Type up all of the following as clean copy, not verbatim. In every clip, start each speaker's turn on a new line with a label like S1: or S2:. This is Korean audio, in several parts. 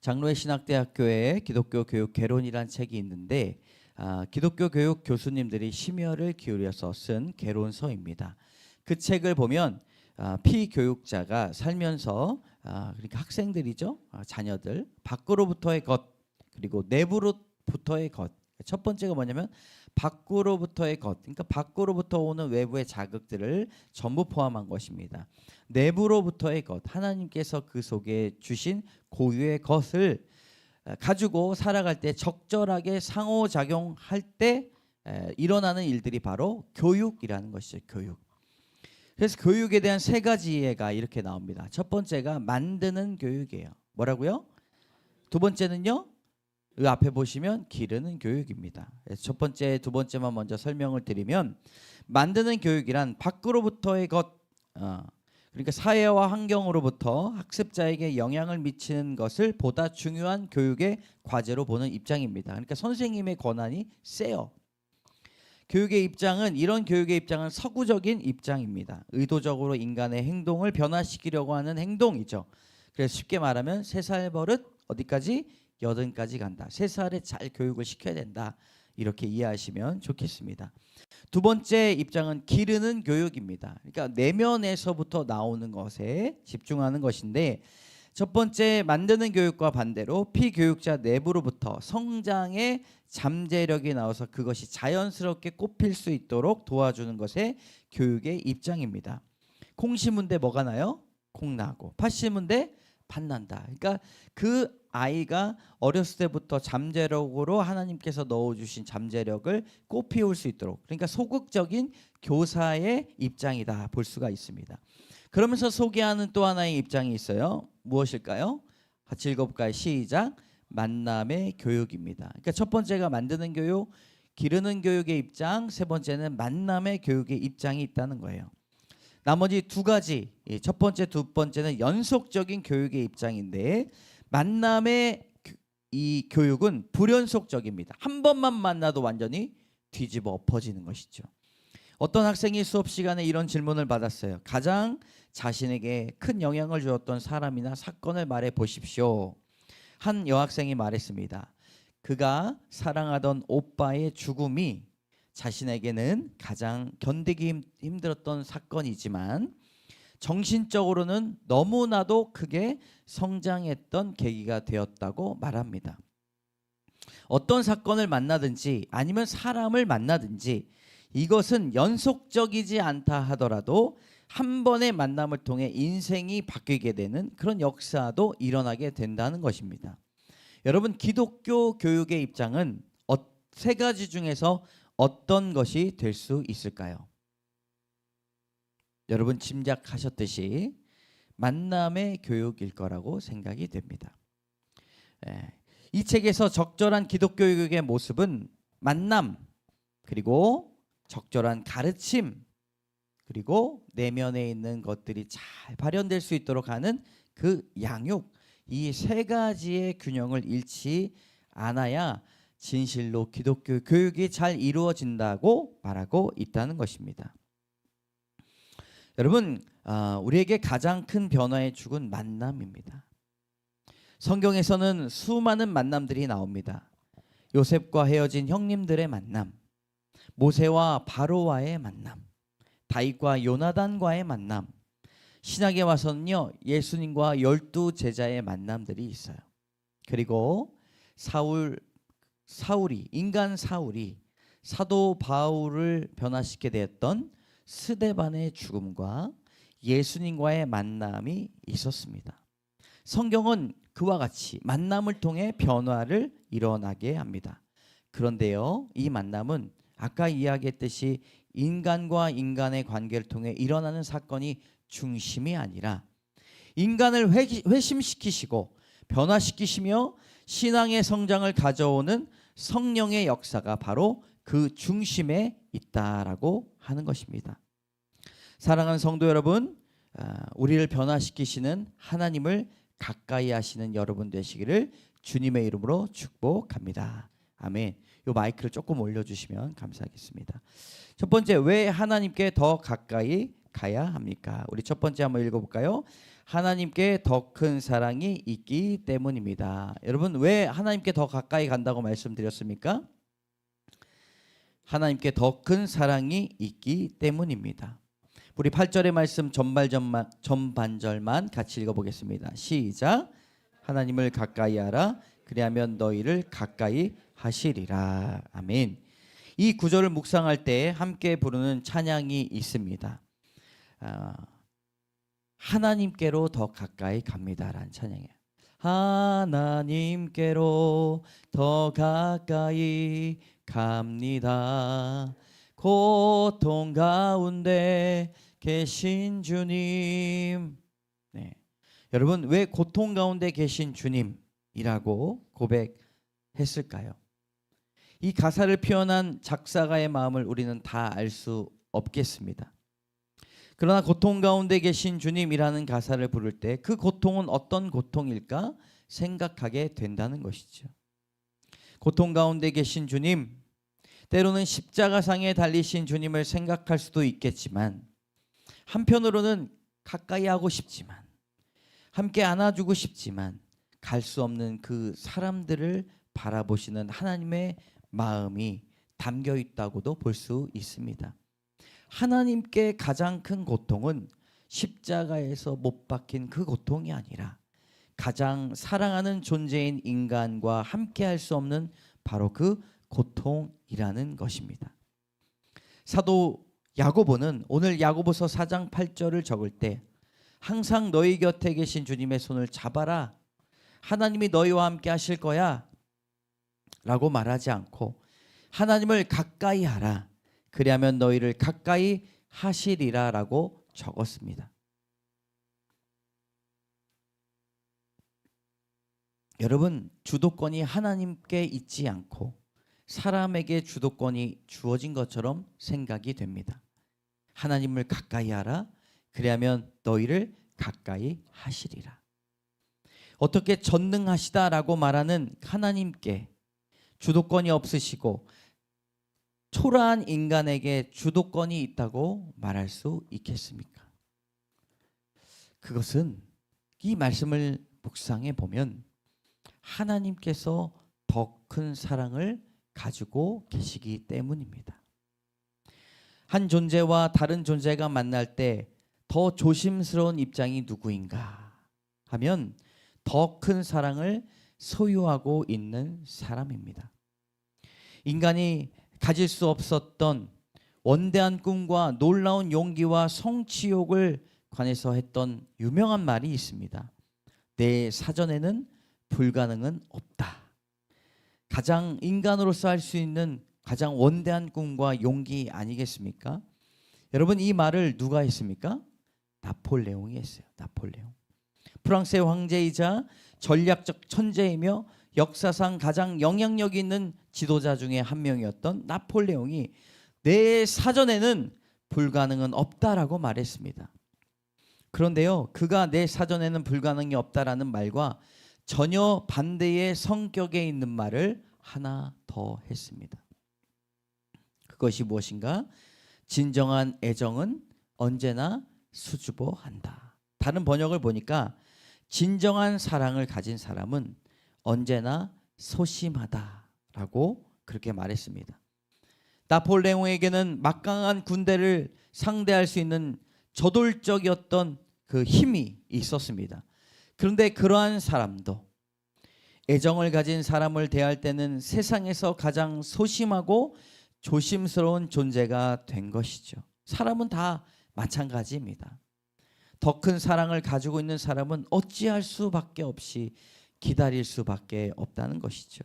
S1: 장로회 신학대학교에 기독교 교육 개론이란 책이 있는데 기독교 교육 교수님들이 심혈을 기울여서 쓴 개론서입니다. 그 책을 보면 피교육자가 살면서 그러니까 학생들이죠. 자녀들 밖으로부터의 것 그리고 내부로부터의 것. 첫 번째가 뭐냐면 밖으로부터의 것. 그러니까 밖으로부터 오는 외부의 자극들을 전부 포함한 것입니다. 내부로부터의 것. 하나님께서 그 속에 주신 고유의 것을 가지고 살아갈 때 적절하게 상호작용할 때 일어나는 일들이 바로 교육이라는 것이죠. 교육. 그래서 교육에 대한 세 가지 예가 이렇게 나옵니다. 첫 번째가 만드는 교육이에요. 뭐라고요? 두 번째는요? 그 앞에 보시면 기르는 교육입니다. 첫 번째, 두 번째만 먼저 설명을 드리면 만드는 교육이란 밖으로부터의 것, 그러니까 사회와 환경으로부터 학습자에게 영향을 미치는 것을 보다 중요한 교육의 과제로 보는 입장입니다. 그러니까 선생님의 권한이 세요. 교육의 입장은 이런 교육의 입장은 서구적인 입장입니다. 의도적으로 인간의 행동을 변화시키려고 하는 행동이죠. 그래서 쉽게 말하면 3살 버릇 어디까지? 80까지 간다. 3살에 잘 교육을 시켜야 된다. 이렇게 이해하시면 좋겠습니다. 두 번째 입장은 기르는 교육입니다. 그러니까 내면에서부터 나오는 것에 집중하는 것인데 첫 번째 만드는 교육과 반대로 피교육자 내부로부터 성장의 잠재력이 나와서 그것이 자연스럽게 꼽힐 수 있도록 도와주는 것에 교육의 입장입니다. 콩 심은데 뭐가 나요? 콩 나고. 팥 심은데 팥 난다. 그러니까 그 아이가 어렸을 때부터 잠재력으로 하나님께서 넣어주신 잠재력을 꽃피울 수 있도록, 그러니까 소극적인 교사의 입장이다 볼 수가 있습니다. 그러면서 소개하는 또 하나의 입장이 있어요. 무엇일까요? 같이 읽어볼까요? 시작. 만남의 교육입니다. 그러니까 첫 번째가 만드는 교육, 기르는 교육의 입장, 세 번째는 만남의 교육의 입장이 있다는 거예요. 나머지 두 가지, 첫 번째, 두 번째는 연속적인 교육의 입장인데 만남의 이 교육은 불연속적입니다. 한 번만 만나도 완전히 뒤집어 엎어지는 것이죠. 어떤 학생이 수업 시간에 이런 질문을 받았어요. 가장 자신에게 큰 영향을 주었던 사람이나 사건을 말해 보십시오. 한 여학생이 말했습니다. 그가 사랑하던 오빠의 죽음이 자신에게는 가장 견디기 힘들었던 사건이지만 정신적으로는 너무나도 크게 성장했던 계기가 되었다고 말합니다. 어떤 사건을 만나든지 아니면 사람을 만나든지 이것은 연속적이지 않다 하더라도 한 번의 만남을 통해 인생이 바뀌게 되는 그런 역사도 일어나게 된다는 것입니다. 여러분, 기독교 교육의 입장은 세 가지 중에서 어떤 것이 될 수 있을까요? 여러분 짐작하셨듯이 만남의 교육일 거라고 생각이 됩니다. 이 책에서 적절한 기독교 교육의 모습은 만남, 그리고 적절한 가르침, 그리고 내면에 있는 것들이 잘 발현될 수 있도록 하는 그 양육, 이 세 가지의 균형을 잃지 않아야 진실로 기독교 교육이 잘 이루어진다고 말하고 있다는 것입니다. 여러분, 우리에게 가장 큰 변화의 축은 만남입니다. 성경에서는 수많은 만남들이 나옵니다. 요셉과 헤어진 형님들의 만남, 모세와 바로와의 만남, 다윗과 요나단과의 만남, 신약에 와서는요 예수님과 12 제자의 만남들이 있어요. 그리고 사울이 인간 사울이 사도 바울을 변화시키게 되었던 스데반의 죽음과 예수님과의 만남이 있었습니다. 성경은 그와 같이 만남을 통해 변화를 일어나게 합니다. 그런데요, 이 만남은 아까 이야기했듯이 인간과 인간의 관계를 통해 일어나는 사건이 중심이 아니라 인간을 회심시키시고 변화시키시며 신앙의 성장을 가져오는 성령의 역사가 바로 그 중심에 있다라고 하는 것입니다. 사랑하는 성도 여러분, 우리를 변화시키시는 하나님을 가까이 하시는 여러분 되시기를 주님의 이름으로 축복합니다. 아멘. 이 마이크를 조금 올려주시면 감사하겠습니다. 첫 번째, 왜 하나님께 더 가까이 가야 합니까? 우리 첫 번째 한번 읽어볼까요? 하나님께 더 큰 사랑이 있기 때문입니다. 여러분, 왜 하나님께 더 가까이 간다고 말씀드렸습니까? 하나님께 더 큰 사랑이 있기 때문입니다. 우리 8절의 말씀 전반절만 같이 읽어보겠습니다. 시작. 하나님을 가까이 하라. 그리하면 너희를 가까이 하시리라. 아멘. 이 구절을 묵상할 때 함께 부르는 찬양이 있습니다. 하나님께로 더 가까이 갑니다라는 찬양이에요. 하나님께로 더 가까이 갑니다. 고통 가운데 계신 주님. 네. 여러분, 왜 고통 가운데 계신 주님이라고 고백했을까요? 이 가사를 표현한 작사가의 마음을 우리는 다 알 수 없겠습니다. 그러나 고통 가운데 계신 주님이라는 가사를 부를 때 그 고통은 어떤 고통일까 생각하게 된다는 것이죠. 고통 가운데 계신 주님, 때로는 십자가상에 달리신 주님을 생각할 수도 있겠지만, 한편으로는 가까이 하고 싶지만, 함께 안아주고 싶지만 갈 수 없는 그 사람들을 바라보시는 하나님의 마음이 담겨 있다고도 볼 수 있습니다. 하나님께 가장 큰 고통은 십자가에서 못 박힌 그 고통이 아니라 가장 사랑하는 존재인 인간과 함께 할 수 없는 바로 그 고통이라는 것입니다. 사도 야고보는 오늘 야고보서 4장 8절을 적을 때 항상 너희 곁에 계신 주님의 손을 잡아라. 하나님이 너희와 함께 하실 거야 라고 말하지 않고 하나님을 가까이 하라. 그리하면 너희를 가까이 하시리라 라고 적었습니다. 여러분, 주도권이 하나님께 있지 않고 사람에게 주도권이 주어진 것처럼 생각이 됩니다. 하나님을 가까이 하라. 그리하면 너희를 가까이 하시리라. 어떻게 전능하시다라고 말하는 하나님께 주도권이 없으시고 초라한 인간에게 주도권이 있다고 말할 수 있겠습니까? 그것은 이 말씀을 묵상해 보면 하나님께서 더 큰 사랑을 가지고 계시기 때문입니다. 한 존재와 다른 존재가 만날 때 더 조심스러운 입장이 누구인가 하면 더 큰 사랑을 소유하고 있는 사람입니다. 인간이 가질 수 없었던 원대한 꿈과 놀라운 용기와 성취욕을 관해서 했던 유명한 말이 있습니다. 내 사전에는 불가능은 없다. 가장 인간으로서 할 수 있는 가장 원대한 꿈과 용기 아니겠습니까? 여러분, 이 말을 누가 했습니까? 나폴레옹이 했어요. 나폴레옹. 프랑스의 황제이자 전략적 천재이며 역사상 가장 영향력 있는 지도자 중에 한 명이었던 나폴레옹이 내 사전에는 불가능은 없다라고 말했습니다. 그런데요, 그가 내 사전에는 불가능이 없다라는 말과 전혀 반대의 성격에 있는 말을 하나 더 했습니다. 그것이 무엇인가? 진정한 애정은 언제나 수줍어한다. 다른 번역을 보니까 진정한 사랑을 가진 사람은 언제나 소심하다라고 그렇게 말했습니다. 나폴레옹에게는 막강한 군대를 상대할 수 있는 저돌적이었던 그 힘이 있었습니다. 그런데 그러한 사람도 애정을 가진 사람을 대할 때는 세상에서 가장 소심하고 조심스러운 존재가 된 것이죠. 사람은 다 마찬가지입니다. 더 큰 사랑을 가지고 있는 사람은 어찌할 수밖에 없이 기다릴 수밖에 없다는 것이죠.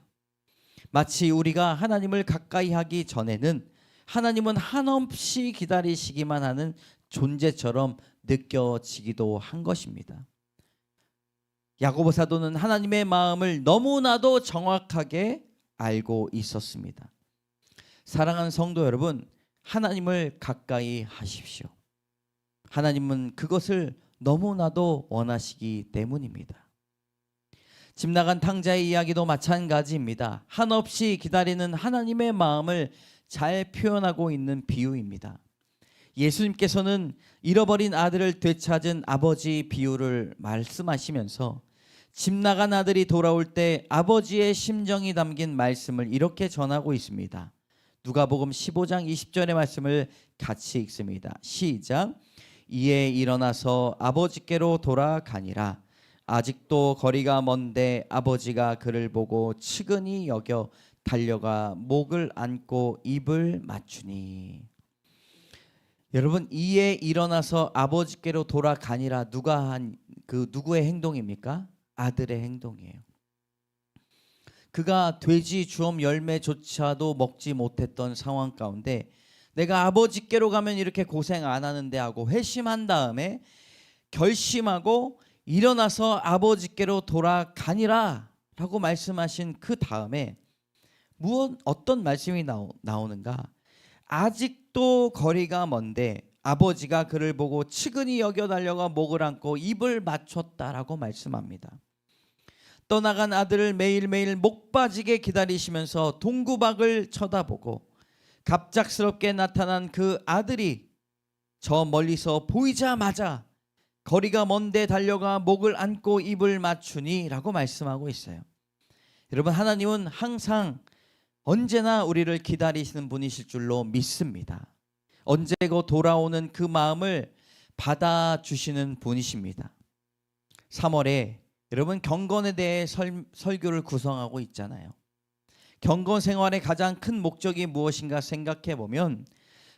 S1: 마치 우리가 하나님을 가까이 하기 전에는 하나님은 한없이 기다리시기만 하는 존재처럼 느껴지기도 한 것입니다. 야고보 사도는 하나님의 마음을 너무나도 정확하게 알고 있었습니다. 사랑하는 성도 여러분, 하나님을 가까이 하십시오. 하나님은 그것을 너무나도 원하시기 때문입니다. 집 나간 탕자의 이야기도 마찬가지입니다. 한없이 기다리는 하나님의 마음을 잘 표현하고 있는 비유입니다. 예수님께서는 잃어버린 아들을 되찾은 아버지 비유를 말씀하시면서 집 나간 아들이 돌아올 때 아버지의 심정이 담긴 말씀을 이렇게 전하고 있습니다. 누가복음 15장 20절의 말씀을 같이 읽습니다. 시작. 이에 일어나서 아버지께로 돌아가니라. 아직도 거리가 먼데 아버지가 그를 보고 측은히 여겨 달려가 목을 안고 입을 맞추니. 여러분, 이에 일어나서 아버지께로 돌아가니라, 누가 한 그 누구의 행동입니까? 아들의 행동이에요. 그가 돼지 주엄 열매조차도 먹지 못했던 상황 가운데 내가 아버지께로 가면 이렇게 고생 안 하는데 하고 회심한 다음에 결심하고 일어나서 아버지께로 돌아가니라 라고 말씀하신 그 다음에 어떤 말씀이 나오는가? 아직도 거리가 먼데 아버지가 그를 보고 측은히 여겨 달려가 목을 안고 입을 맞췄다라고 말씀합니다. 떠나간 아들을 매일매일 목 빠지게 기다리시면서 동구박을 쳐다보고 갑작스럽게 나타난 그 아들이 저 멀리서 보이자마자 거리가 먼데 달려가 목을 안고 입을 맞추니 라고 말씀하고 있어요. 여러분, 하나님은 항상 언제나 우리를 기다리시는 분이실 줄로 믿습니다. 언제고 돌아오는 그 마음을 받아주시는 분이십니다. 3월에 여러분 경건에 대해 설교를 구성하고 있잖아요. 경건 생활의 가장 큰 목적이 무엇인가 생각해 보면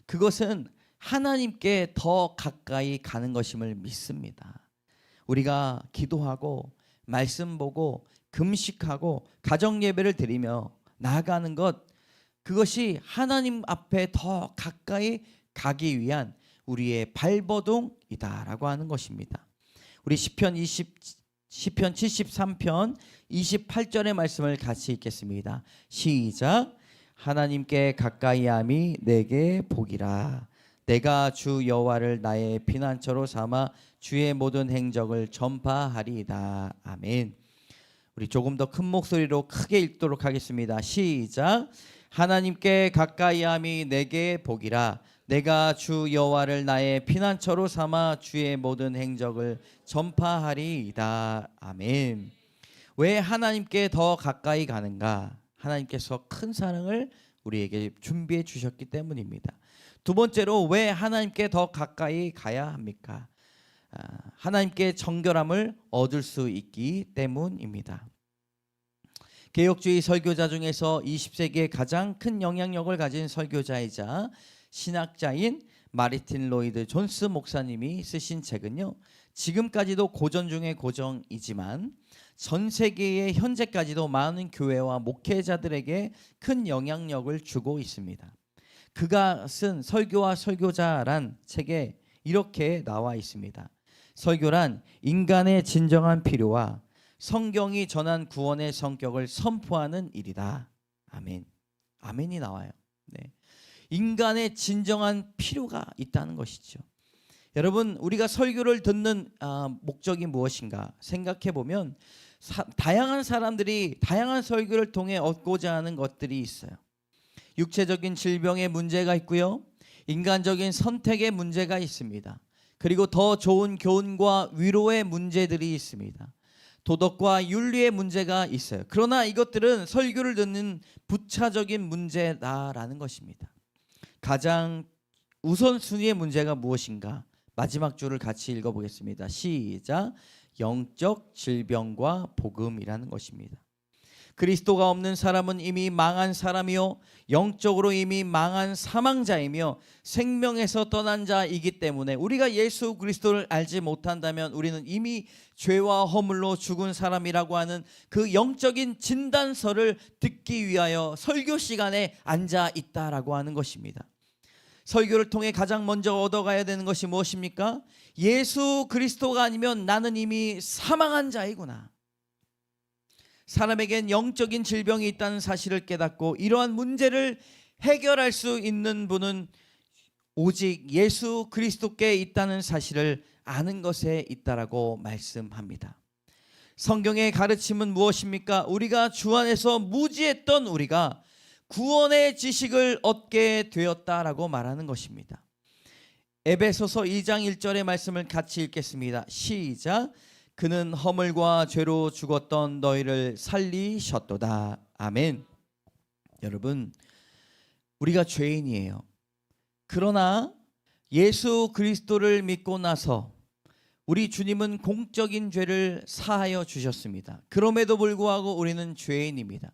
S1: 그것은 하나님께 더 가까이 가는 것임을 믿습니다. 우리가 기도하고 말씀 보고 금식하고 가정 예배를 드리며 나아가는 것, 그것이 하나님 앞에 더 가까이 가기 위한 우리의 발버둥이다라고 하는 것입니다. 우리 시편 73편 28절의 말씀을 같이 읽겠습니다. 시작. 하나님께 가까이함이 내게 복이라. 내가 주 여호와를 나의 피난처로 삼아 주의 모든 행적을 전파하리이다. 아멘. 우리 조금 더 큰 목소리로 크게 읽도록 하겠습니다. 시작. 하나님께 가까이함이 내게 복이라. 내가 주 여호와를 나의 피난처로 삼아 주의 모든 행적을 전파하리이다. 아멘. 왜 하나님께 더 가까이 가는가? 하나님께서 큰 사랑을 우리에게 준비해 주셨기 때문입니다. 두 번째로 왜 하나님께 더 가까이 가야 합니까? 하나님께 정결함을 얻을 수 있기 때문입니다. 개혁주의 설교자 중에서 20세기에 가장 큰 영향력을 가진 설교자이자 신학자인 마르틴 로이드 존스 목사님이 쓰신 책은요, 지금까지도 고전 중에 고전이지만 전 세계의 현재까지도 많은 교회와 목회자들에게 큰 영향력을 주고 있습니다. 그가 쓴 설교와 설교자란 책에 이렇게 나와 있습니다. 설교란 인간의 진정한 필요와 성경이 전한 구원의 성격을 선포하는 일이다. 아멘. 아멘이 나와요. 네. 인간의 진정한 필요가 있다는 것이죠. 여러분, 우리가 설교를 듣는 목적이 무엇인가 생각해 보면 다양한 사람들이 다양한 설교를 통해 얻고자 하는 것들이 있어요. 육체적인 질병의 문제가 있고요, 인간적인 선택의 문제가 있습니다. 그리고 더 좋은 교훈과 위로의 문제들이 있습니다. 도덕과 윤리의 문제가 있어요. 그러나 이것들은 설교를 듣는 부차적인 문제다라는 것입니다. 가장 우선순위의 문제가 무엇인가? 마지막 줄을 같이 읽어보겠습니다. 시작. 영적 질병과 복음이라는 것입니다. 그리스도가 없는 사람은 이미 망한 사람이요 영적으로 이미 망한 사망자이며 생명에서 떠난 자이기 때문에 우리가 예수 그리스도를 알지 못한다면 우리는 이미 죄와 허물로 죽은 사람이라고 하는 그 영적인 진단서를 듣기 위하여 설교 시간에 앉아 있다라고 하는 것입니다. 설교를 통해 가장 먼저 얻어가야 되는 것이 무엇입니까? 예수 그리스도가 아니면 나는 이미 사망한 자이구나. 사람에겐 영적인 질병이 있다는 사실을 깨닫고 이러한 문제를 해결할 수 있는 분은 오직 예수 그리스도께 있다는 사실을 아는 것에 있다라고 말씀합니다. 성경의 가르침은 무엇입니까? 우리가 주 안에서 무지했던 우리가 구원의 지식을 얻게 되었다라고 말하는 것입니다. 에베소서 2장 1절의 말씀을 같이 읽겠습니다. 시작. 그는 허물과 죄로 죽었던 너희를 살리셨도다. 아멘. 여러분, 우리가 죄인이에요. 그러나 예수 그리스도를 믿고 나서 우리 주님은 공적인 죄를 사하여 주셨습니다. 그럼에도 불구하고 우리는 죄인입니다.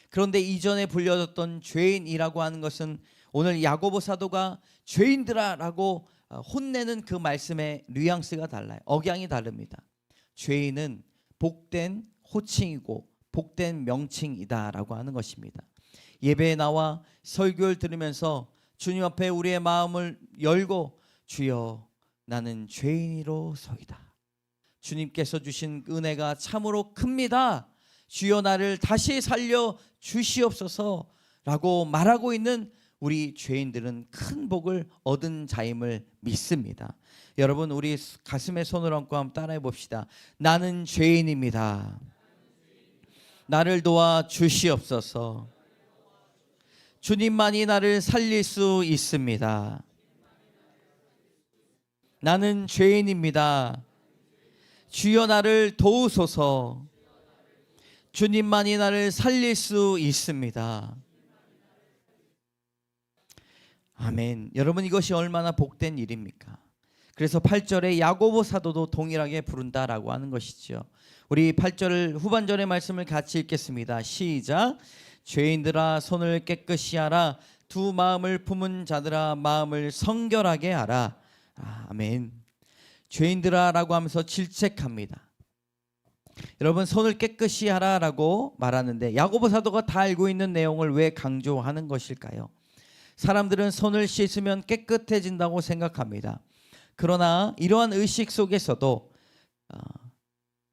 S1: 그런데 이전에 불려졌던 죄인이라고 하는 것은 오늘 야고보 사도가 죄인들아 라고 혼내는 그 말씀의 뉘앙스가 달라요. 억양이 다릅니다. 죄인은 복된 호칭이고 복된 명칭이다 라고 하는 것입니다. 예배에 나와 설교를 들으면서 주님 앞에 우리의 마음을 열고 주여 나는 죄인이로소이다. 주님께서 주신 은혜가 참으로 큽니다. 주여 나를 다시 살려 주시옵소서 라고 말하고 있는 우리 죄인들은 큰 복을 얻은 자임을 믿습니다. 여러분, 우리 가슴에 손을 얹고 한번 따라해 봅시다. 나는 죄인입니다. 나를 도와 주시옵소서. 주님만이 나를 살릴 수 있습니다. 나는 죄인입니다. 주여 나를 도우소서. 주님만이 나를 살릴 수 있습니다. 아멘. 여러분, 이것이 얼마나 복된 일입니까? 그래서 8절에 야고보 사도도 동일하게 부른다라고 하는 것이죠. 우리 8절 후반절의 말씀을 같이 읽겠습니다. 시작. 죄인들아 손을 깨끗이 하라. 두 마음을 품은 자들아 마음을 성결하게 하라. 아멘. 죄인들아 라고 하면서 질책합니다. 여러분, 손을 깨끗이 하라라고 말하는데 야고보 사도가 다 알고 있는 내용을 왜 강조하는 것일까요? 사람들은 손을 씻으면 깨끗해진다고 생각합니다. 그러나 이러한 의식 속에서도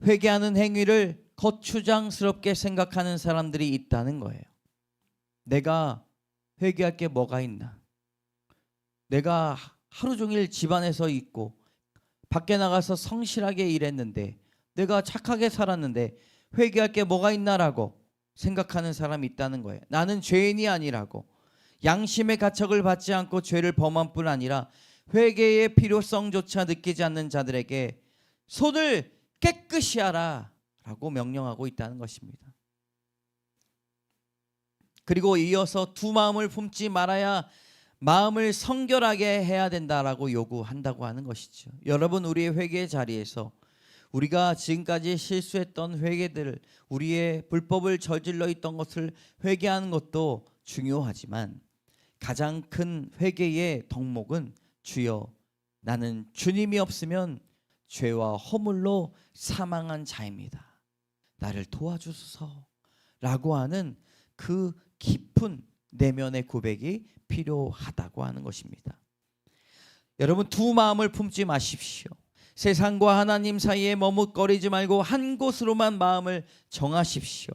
S1: 회개하는 행위를 거추장스럽게 생각하는 사람들이 있다는 거예요. 내가 회개할 게 뭐가 있나? 내가 하루 종일 집안에서 있고 밖에 나가서 성실하게 일했는데 내가 착하게 살았는데 회개할 게 뭐가 있나라고 생각하는 사람이 있다는 거예요. 나는 죄인이 아니라고, 양심의 가책을 받지 않고 죄를 범한 뿐 아니라 회개의 필요성조차 느끼지 않는 자들에게 손을 깨끗이 하라 라고 명령하고 있다는 것입니다. 그리고 이어서 두 마음을 품지 말아야 마음을 성결하게 해야 된다라고 요구한다고 하는 것이죠. 여러분, 우리의 회개의 자리에서 우리가 지금까지 실수했던 회개들, 우리의 불법을 저질러 있던 것을 회개하는 것도 중요하지만 가장 큰 회개의 덕목은 주여 나는 주님이 없으면 죄와 허물로 사망한 자입니다. 나를 도와주소서 라고 하는 그 깊은 내면의 고백이 필요하다고 하는 것입니다. 여러분, 두 마음을 품지 마십시오. 세상과 하나님 사이에 머뭇거리지 말고 한 곳으로만 마음을 정하십시오.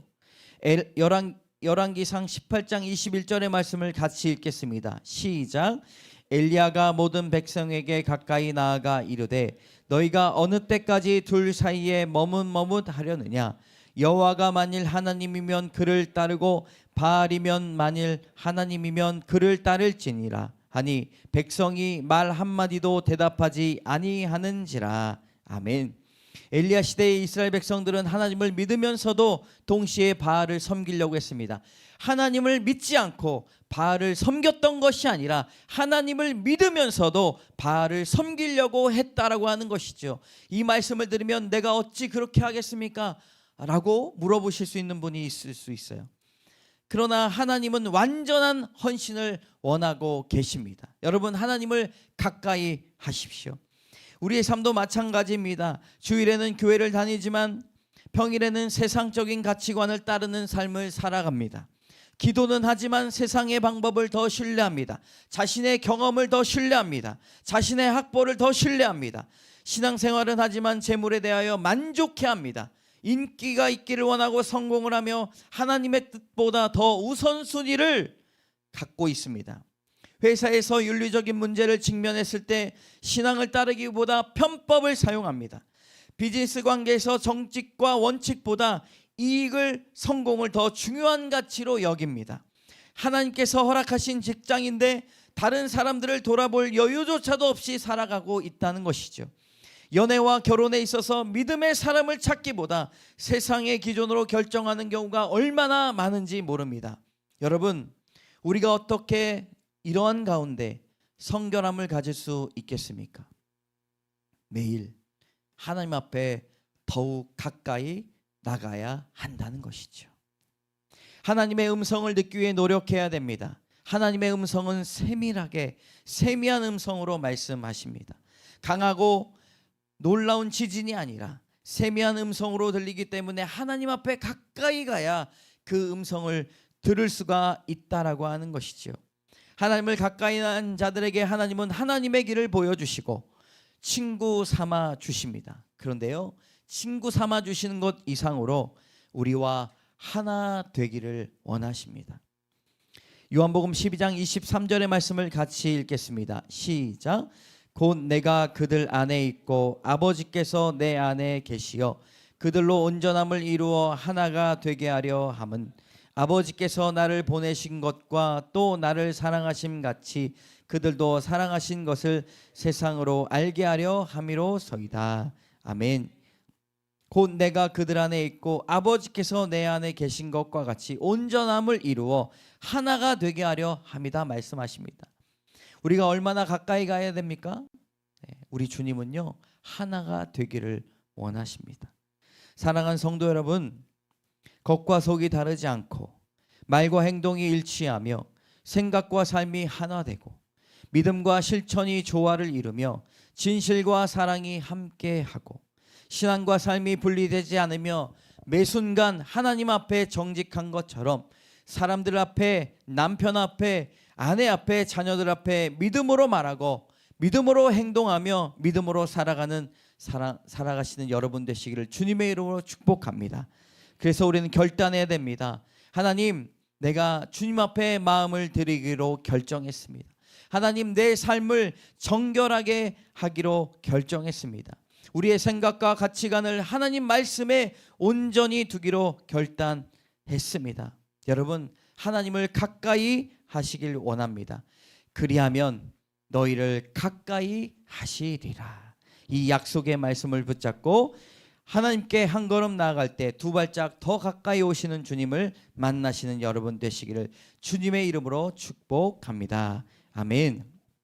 S1: 열왕기상 18장 21절의 말씀을 같이 읽겠습니다. 시작. 엘리야가 모든 백성에게 가까이 나아가 이르되 너희가 어느 때까지 둘 사이에 머뭇머뭇하려느냐? 여호와가 만일 하나님이면 그를 따르고 바알이면 만일 하나님이면 그를 따를지니라 하니 백성이 말 한마디도 대답하지 아니하는지라. 아멘. 엘리야 시대의 이스라엘 백성들은 하나님을 믿으면서도 동시에 바알을 섬기려고 했습니다. 하나님을 믿지 않고 바알을 섬겼던 것이 아니라 하나님을 믿으면서도 바알을 섬기려고 했다라고 하는 것이죠. 이 말씀을 들으면 내가 어찌 그렇게 하겠습니까? 라고 물어보실 수 있는 분이 있을 수 있어요. 그러나 하나님은 완전한 헌신을 원하고 계십니다. 여러분, 하나님을 가까이 하십시오. 우리의 삶도 마찬가지입니다. 주일에는 교회를 다니지만 평일에는 세상적인 가치관을 따르는 삶을 살아갑니다. 기도는 하지만 세상의 방법을 더 신뢰합니다. 자신의 경험을 더 신뢰합니다. 자신의 학벌을 더 신뢰합니다. 신앙생활은 하지만 재물에 대하여 만족해합니다. 인기가 있기를 원하고 성공을 하며 하나님의 뜻보다 더 우선순위를 갖고 있습니다. 회사에서 윤리적인 문제를 직면했을 때 신앙을 따르기보다 편법을 사용합니다. 비즈니스 관계에서 정직과 원칙보다 이익을, 성공을 더 중요한 가치로 여깁니다. 하나님께서 허락하신 직장인데 다른 사람들을 돌아볼 여유조차도 없이 살아가고 있다는 것이죠. 연애와 결혼에 있어서 믿음의 사람을 찾기보다 세상의 기준으로 결정하는 경우가 얼마나 많은지 모릅니다. 여러분, 우리가 어떻게 이러한 가운데 성결함을 가질 수 있겠습니까? 매일 하나님 앞에 더욱 가까이 나가야 한다는 것이죠. 하나님의 음성을 듣기 위해 노력해야 됩니다. 하나님의 음성은 세미한 음성으로 말씀하십니다. 강하고 놀라운 지진이 아니라 세미한 음성으로 들리기 때문에 하나님 앞에 가까이 가야 그 음성을 들을 수가 있다라고 하는 것이죠. 하나님을 가까이 한 자들에게 하나님은 하나님의 길을 보여주시고 친구 삼아 주십니다. 그런데요, 친구 삼아 주시는 것 이상으로 우리와 하나 되기를 원하십니다. 요한복음 12장 23절의 말씀을 같이 읽겠습니다. 시작. 곧 내가 그들 안에 있고 아버지께서 내 안에 계시어 그들로 온전함을 이루어 하나가 되게 하려 함은 아버지께서 나를 보내신 것과 또 나를 사랑하심 같이 그들도 사랑하신 것을 세상으로 알게 하려 함이로소이다. 아멘. 곧 내가 그들 안에 있고 아버지께서 내 안에 계신 것과 같이 온전함을 이루어 하나가 되게 하려 함이다 말씀하십니다. 우리가 얼마나 가까이 가야 됩니까? 우리 주님은요, 하나가 되기를 원하십니다. 사랑하는 성도 여러분, 겉과 속이 다르지 않고 말과 행동이 일치하며 생각과 삶이 하나 되고 믿음과 실천이 조화를 이루며 진실과 사랑이 함께하고 신앙과 삶이 분리되지 않으며 매 순간 하나님 앞에 정직한 것처럼 사람들 앞에, 남편 앞에, 아내 앞에, 자녀들 앞에 믿음으로 말하고 믿음으로 행동하며 믿음으로 살아가시는 여러분 되시기를 주님의 이름으로 축복합니다. 그래서 우리는 결단해야 됩니다. 하나님, 내가 주님 앞에 마음을 드리기로 결정했습니다. 하나님, 내 삶을 정결하게 하기로 결정했습니다. 우리의 생각과 가치관을 하나님 말씀에 온전히 두기로 결단했습니다. 여러분, 하나님을 가까이 하시길 원합니다. 그리하면 너희를 가까이 하시리라. 이 약속의 말씀을 붙잡고 하나님께 한 걸음 나아갈 때 두 발짝 더 가까이 오시는 주님을 만나시는 여러분 되시기를 주님의 이름으로 축복합니다. 아멘.